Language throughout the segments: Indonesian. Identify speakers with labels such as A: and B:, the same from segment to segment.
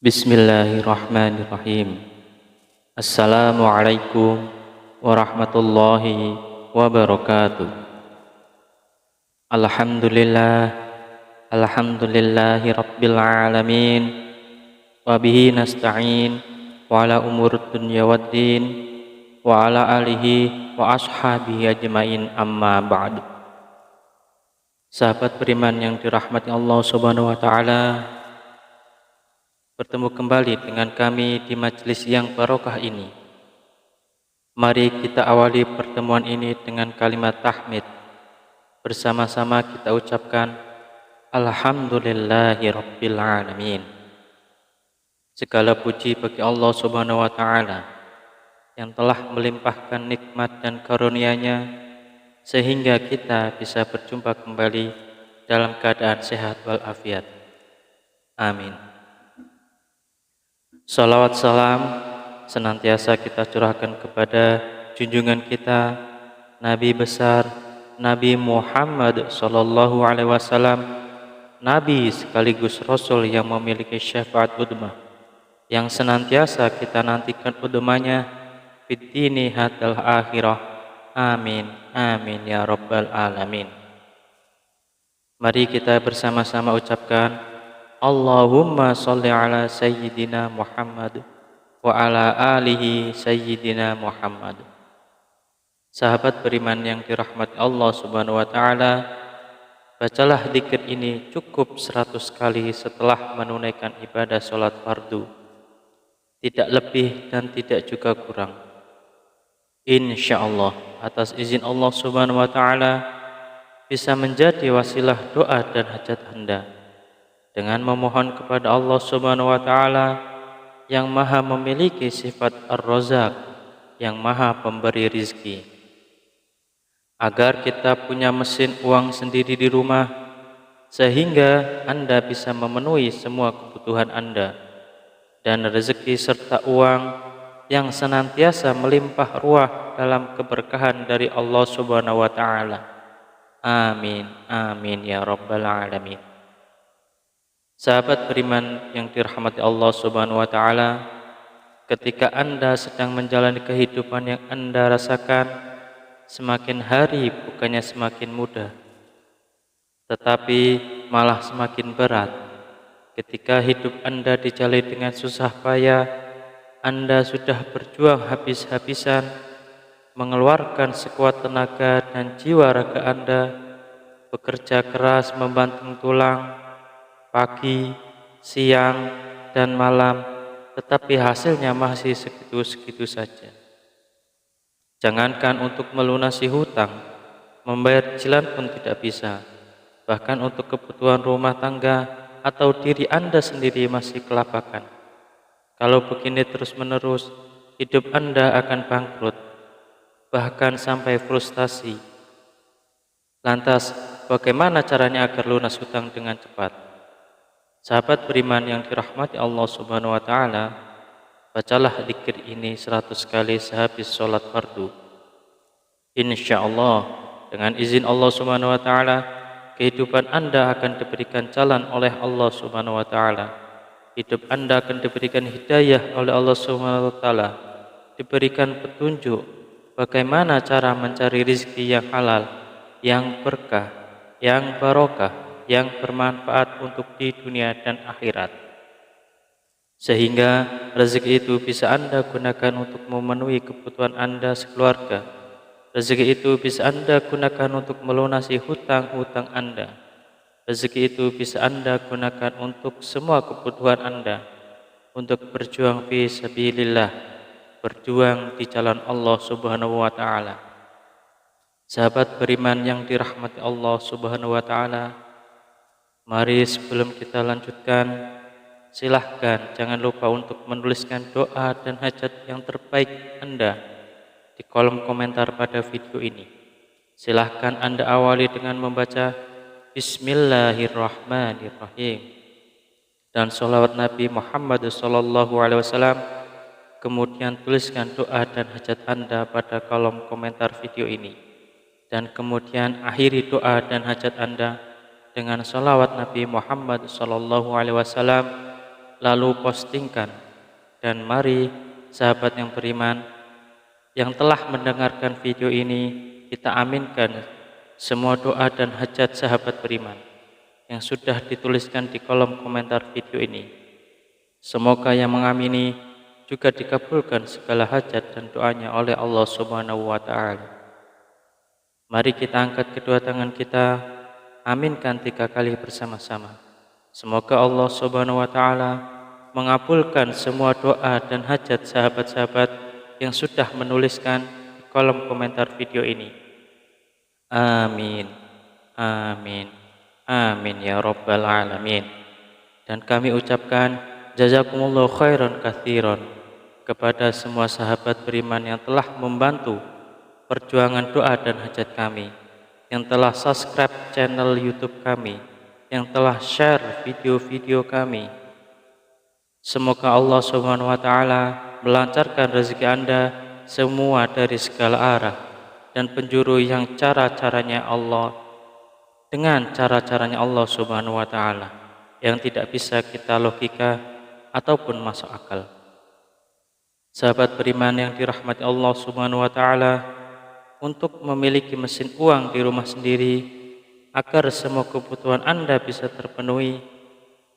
A: Bismillahirrahmanirrahim. Assalamualaikum warahmatullahi wabarakatuh. Alhamdulillah, alhamdulillahi rabbil alamin. Wa bihi nasta'in wa ala umur dunya waddin wa ala alihi wa ashabihi ajmain, amma ba'du. Sahabat beriman yang dirahmati Allah Subhanahu wa taala, bertemu kembali dengan kami di majelis yang barokah ini. Mari kita awali pertemuan ini dengan kalimat tahmid. Bersama-sama kita ucapkan Alhamdulillahi Rabbil Alamin. Segala puji bagi Allah Subhanahu wa taala yang telah melimpahkan nikmat dan karunia-Nya sehingga kita bisa berjumpa kembali dalam keadaan sehat walafiat. Amin. Salawat salam senantiasa kita curahkan kepada junjungan kita, Nabi besar, Nabi Muhammad sallallahu alaihi wasallam, Nabi sekaligus Rasul yang memiliki syafaat udmah, yang senantiasa kita nantikan udmahnya fid dini hatal akhirah. Amin, amin ya rabbal alamin. Mari kita bersama-sama ucapkan Allahumma sholli ala sayyidina Muhammad wa ala alihi sayyidina Muhammad. Sahabat beriman yang dirahmati Allah Subhanahu wa taala, bacalah zikir ini cukup 100 kali setelah menunaikan ibadah salat fardu. Tidak lebih dan tidak juga kurang. Insyaallah atas izin Allah Subhanahu wa taala bisa menjadi wasilah doa dan hajat Anda, dengan memohon kepada Allah Subhanahu wa taala yang Maha memiliki sifat Ar-Razzaq, yang Maha pemberi rizki, agar kita punya mesin uang sendiri di rumah sehingga Anda bisa memenuhi semua kebutuhan Anda, dan rezeki serta uang yang senantiasa melimpah ruah dalam keberkahan dari Allah Subhanahu wa taala. Amin, amin ya rabbal alamin. Sahabat beriman yang dirahmati Allah Subhanahu wa taala, ketika Anda sedang menjalani kehidupan yang Anda rasakan, semakin hari bukannya semakin mudah, tetapi malah semakin berat. Ketika hidup Anda dijalani dengan susah payah, Anda sudah berjuang habis-habisan, mengeluarkan sekuat tenaga dan jiwa raga Anda, bekerja keras membanting tulang pagi, siang, dan malam, tetapi hasilnya masih segitu-segitu saja. Jangankan untuk melunasi hutang, membayar cicilan pun tidak bisa. Bahkan untuk kebutuhan rumah tangga atau diri Anda sendiri masih kelabakan. Kalau begini terus-menerus, hidup Anda akan bangkrut, bahkan sampai frustasi. Lantas, bagaimana caranya agar lunas hutang dengan cepat? Sahabat beriman yang dirahmati Allah Subhanahu wa taala, bacalah zikir ini 100 kali sehabis sholat fardu. Insyaallah dengan izin Allah Subhanahu wa taala, kehidupan Anda akan diberikan jalan oleh Allah Subhanahu wa taala. Hidup Anda akan diberikan hidayah oleh Allah Subhanahu wa taala, diberikan petunjuk bagaimana cara mencari rezeki yang halal, yang berkah, yang barokah, yang bermanfaat untuk di dunia dan akhirat, sehingga rezeki itu bisa Anda gunakan untuk memenuhi kebutuhan Anda sekeluarga. Rezeki itu bisa Anda gunakan untuk melunasi hutang-hutang Anda. Rezeki itu bisa Anda gunakan untuk semua kebutuhan Anda, untuk berjuang fi sabilillah, berjuang di jalan Allah Subhanahu wa taala. Sahabat beriman yang dirahmati Allah Subhanahu wa taala, mari sebelum kita lanjutkan, silahkan jangan lupa untuk menuliskan doa dan hajat yang terbaik Anda di kolom komentar pada video ini. Silahkan Anda awali dengan membaca Bismillahirrahmanirrahim dan sholawat Nabi Muhammad SAW. Kemudian tuliskan doa dan hajat Anda pada kolom komentar video ini, dan kemudian akhiri doa dan hajat Anda dengan sholawat Nabi Muhammad SAW lalu postingkan. Dan mari sahabat yang beriman yang telah mendengarkan video ini, kita aminkan semua doa dan hajat sahabat beriman yang sudah dituliskan di kolom komentar video ini. Semoga yang mengamini juga dikabulkan segala hajat dan doanya oleh Allah Subhanahu wa Ta'ala. Mari kita angkat kedua tangan kita, aminkan 3 kali bersama-sama. Semoga Allah Subhanahu wa Ta'ala mengabulkan semua doa dan hajat sahabat-sahabat yang sudah menuliskan di kolom komentar video ini. Amin, amin, amin ya rabbal alamin. Dan kami ucapkan jazakumullahu khairan katsiran kepada semua sahabat beriman yang telah membantu perjuangan doa dan hajat kami, yang telah subscribe channel YouTube kami, yang telah share video-video kami. Semoga Allah Subhanahu wa Ta'ala melancarkan rezeki Anda semua dari segala arah, dan penjuru yang cara-caranya Allah dengan cara-caranya Allah Subhanahu wa Ta'ala yang tidak bisa kita logika ataupun masuk akal. Sahabat beriman yang dirahmati Allah Subhanahu wa Ta'ala, untuk memiliki mesin uang di rumah sendiri agar semua kebutuhan Anda bisa terpenuhi,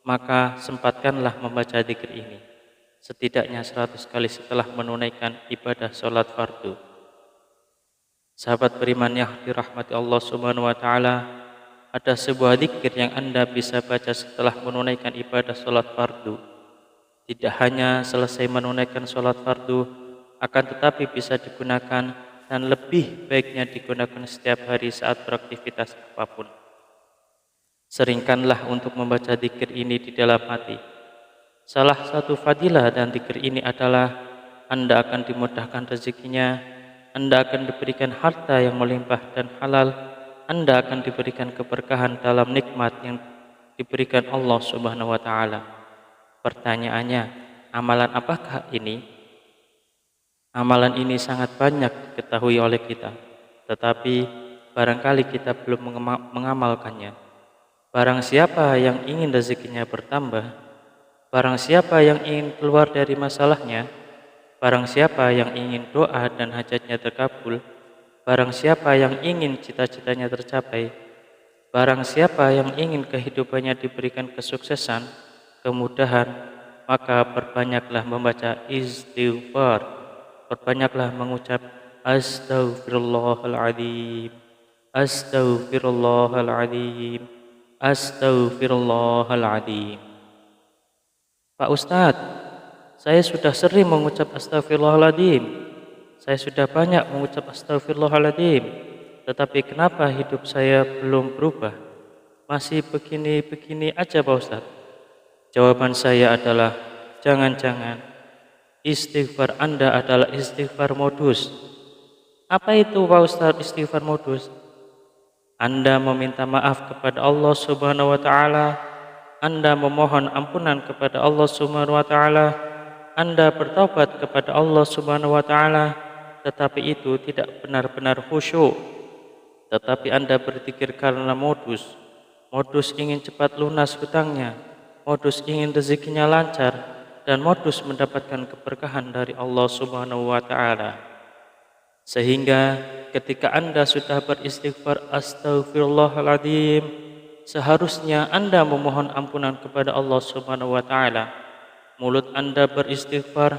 A: maka sempatkanlah membaca dzikir ini setidaknya 100 kali setelah menunaikan ibadah sholat fardu. Sahabat beriman yang dirahmati Allah Subhanahu wa Ta'ala, ada sebuah dzikir yang Anda bisa baca setelah menunaikan ibadah sholat fardu. Tidak hanya selesai menunaikan sholat fardu, akan tetapi bisa digunakan dan lebih baiknya digunakan setiap hari saat beraktivitas apapun. Seringkanlah untuk membaca dzikir ini di dalam hati. Salah satu fadilah dan dzikir ini adalah Anda akan dimudahkan rezekinya, Anda akan diberikan harta yang melimpah dan halal, Anda akan diberikan keberkahan dalam nikmat yang diberikan Allah Subhanahu wa Ta'ala. Pertanyaannya, amalan apakah ini? Amalan ini sangat banyak diketahui oleh kita, tetapi barangkali kita belum mengamalkannya. Barang siapa yang ingin rezekinya bertambah, barang siapa yang ingin keluar dari masalahnya, barang siapa yang ingin doa dan hajatnya terkabul, barang siapa yang ingin cita-citanya tercapai, barang siapa yang ingin kehidupannya diberikan kesuksesan, kemudahan, maka perbanyaklah membaca istighfar, perbanyaklah mengucap astaghfirullahaladzim, astaghfirullahaladzim, astaghfirullahaladzim. Pak Ustadz, saya sudah sering mengucap astaghfirullahaladzim, saya sudah banyak mengucap astaghfirullahaladzim, tetapi kenapa hidup saya belum berubah? Masih begini-begini aja Pak Ustadz. Jawaban saya adalah, jangan-jangan istighfar Anda adalah istighfar modus. Apa itu Pak Ustadz istighfar modus? Anda meminta maaf kepada Allah Subhanahu wa Ta'ala, Anda memohon ampunan kepada Allah Subhanahu wa Ta'ala, Anda bertaubat kepada Allah Subhanahu wa Ta'ala, tetapi itu tidak benar-benar khusyuk. Tetapi Anda berzikir karena modus ingin cepat lunas hutangnya, modus ingin rezekinya lancar, dan modus mendapatkan keberkahan dari Allah Subhanahu wa Ta'ala. Sehingga ketika Anda sudah beristighfar astaghfirullahaladzim, seharusnya Anda memohon ampunan kepada Allah Subhanahu wa Ta'ala. Mulut Anda beristighfar,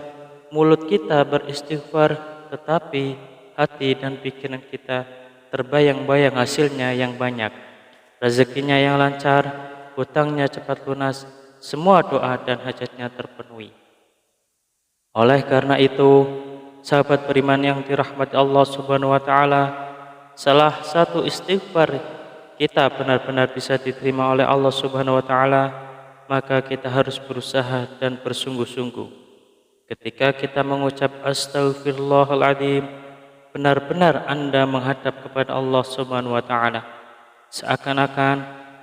A: mulut kita beristighfar, tetapi hati dan pikiran kita terbayang-bayang hasilnya yang banyak, rezekinya yang lancar, hutangnya cepat lunas, semua doa dan hajatnya terpenuhi. Oleh karena itu, sahabat beriman yang dirahmati Allah Subhanahu wa Ta'ala, salah satu istighfar kita benar-benar bisa diterima oleh Allah Subhanahu wa Ta'ala, maka kita harus berusaha dan bersungguh-sungguh. Ketika kita mengucap astaghfirullahaladzim, benar-benar Anda menghadap kepada Allah Subhanahu wa Ta'ala, seakan-akan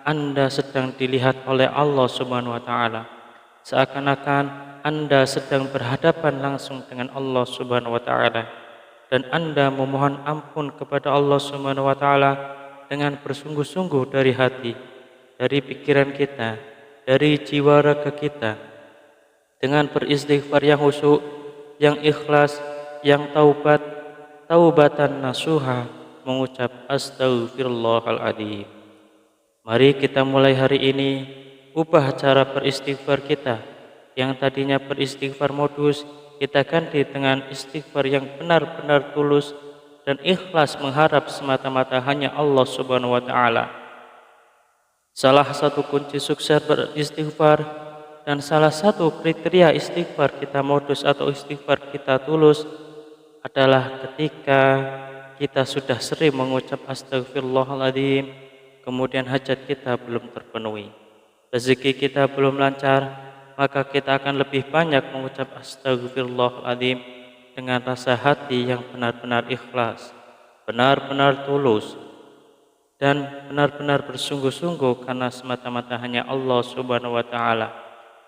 A: Anda sedang dilihat oleh Allah Subhanahu wa Ta'ala, seakan-akan Anda sedang berhadapan langsung dengan Allah Subhanahu wa Ta'ala, dan Anda memohon ampun kepada Allah Subhanahu wa Ta'ala dengan bersungguh-sungguh dari hati, dari pikiran kita, dari jiwa raga kita. dengan beristighfar yang khusyuk, yang ikhlas, yang taubatan nasuha, mengucap astaghfirullahaladzim. Mari kita mulai hari ini ubah cara beristighfar kita. Yang tadinya beristighfar modus, kita ganti dengan istighfar yang benar-benar tulus dan ikhlas mengharap semata-mata hanya Allah Subhanahu wa taala. Salah satu kunci sukses beristighfar dan salah satu kriteria istighfar kita modus atau istighfar kita tulus adalah ketika kita sudah sering mengucap astagfirullahaladzim, kemudian hajat kita belum terpenuhi, rezeki kita belum lancar, maka kita akan lebih banyak mengucap astagfirullahaladzim dengan rasa hati yang benar-benar ikhlas, benar-benar tulus, dan benar-benar bersungguh-sungguh karena semata-mata hanya Allah Subhanahu wa taala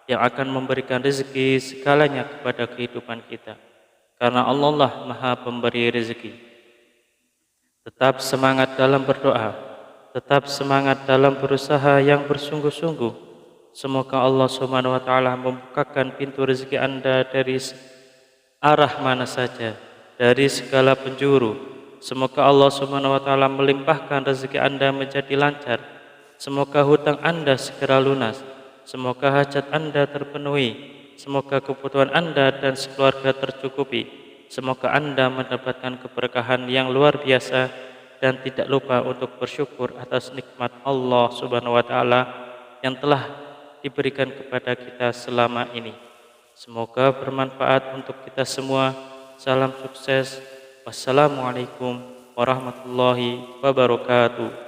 A: yang akan memberikan rezeki segalanya kepada kehidupan kita. Karena Allah lah Maha Pemberi rezeki. Tetap semangat dalam berdoa, tetap semangat dalam berusaha yang bersungguh-sungguh. Semoga Allah Subhanahu wa taala membukakan pintu rezeki Anda dari arah mana saja, dari segala penjuru. Semoga Allah Subhanahu wa taala melimpahkan rezeki Anda menjadi lancar. Semoga hutang Anda segera lunas. Semoga hajat Anda terpenuhi. Semoga kebutuhan Anda dan sekeluarga tercukupi. Semoga Anda mendapatkan keberkahan yang luar biasa dan tidak lupa untuk bersyukur atas nikmat Allah Subhanahu wa taala yang telah diberikan kepada kita selama ini. Semoga bermanfaat untuk kita semua. Salam sukses. Wassalamualaikum warahmatullahi wabarakatuh.